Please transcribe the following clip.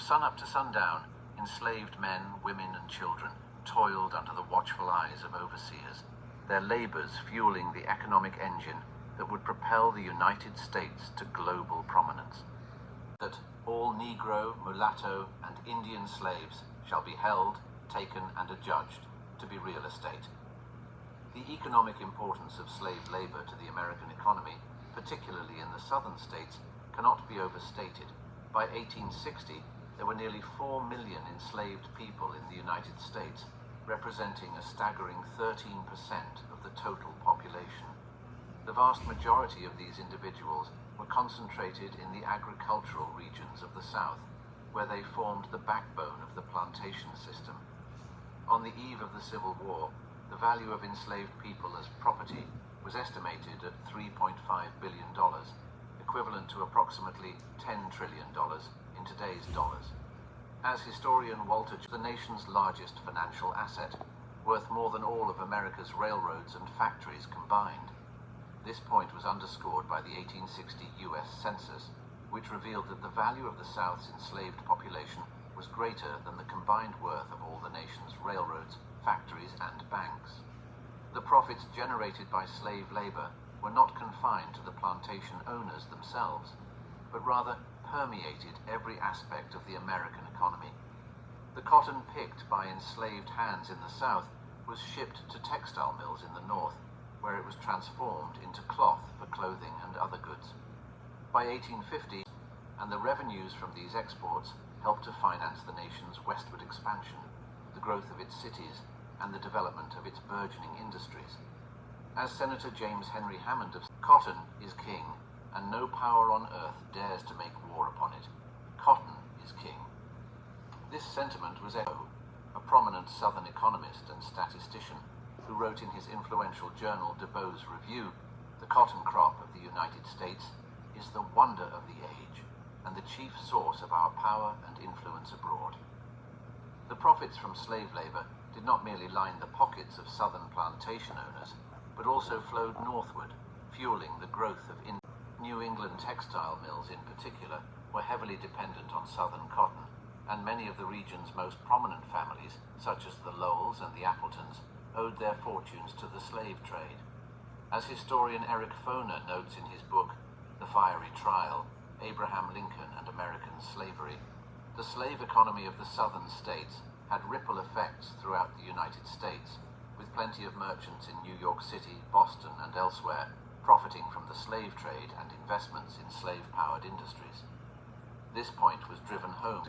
sunup to sundown, enslaved men, women, and children toiled under the watchful eyes of overseers, their labors fueling the economic engine that would propel the United States to global prominence. That all Negro, mulatto, and Indian slaves shall be held, taken, and adjudged to be real estate. The economic importance of slave labor to the American economy, particularly in the southern states, cannot be overstated. By 1860, there were nearly 4 million enslaved people in the United States, representing a staggering 13% of the total population. The vast majority of these individuals were concentrated in the agricultural regions of the South, where they formed the backbone of the plantation system. On the eve of the Civil War, the value of enslaved people as property was estimated at $3.5 billion, equivalent to approximately $10 trillion in today's dollars. As historian Walter, the nation's largest financial asset, worth more than all of America's railroads and factories combined. This point was underscored by the 1860 U.S. Census, which revealed that the value of the South's enslaved population was greater than the combined worth of all the nation's railroads, factories, and banks. The profits generated by slave labor were not confined to the plantation owners themselves, but rather permeated every aspect of the American economy. The cotton picked by enslaved hands in the South was shipped to textile mills in the North, where it was transformed into cloth for clothing and other goods. By 1850, and the revenues from these exports helped to finance the nation's westward expansion, the growth of its cities, and the development of its burgeoning industries. As Senator James Henry Hammond of cotton is king, and no power on earth dares to make war upon it. Cotton is king. This sentiment was echoed. A prominent Southern economist and statistician who wrote in his influential journal DuBose Review, "The cotton crop of the United States is the wonder of the age and the chief source of our power and influence abroad." The profits from slave labor did not merely line the pockets of Southern plantation owners, but also flowed northward, fueling the growth of New England textile mills in particular were heavily dependent on Southern cotton, and many of the region's most prominent families, such as the Lowells and the Appletons, owed their fortunes to the slave trade. As historian Eric Foner notes in his book, The Fiery Trial, Abraham Lincoln and American Slavery, the slave economy of the southern states had ripple effects throughout the United States, with plenty of merchants in New York City, Boston, and elsewhere profiting from the slave trade and investments in slave-powered industries. This point was driven home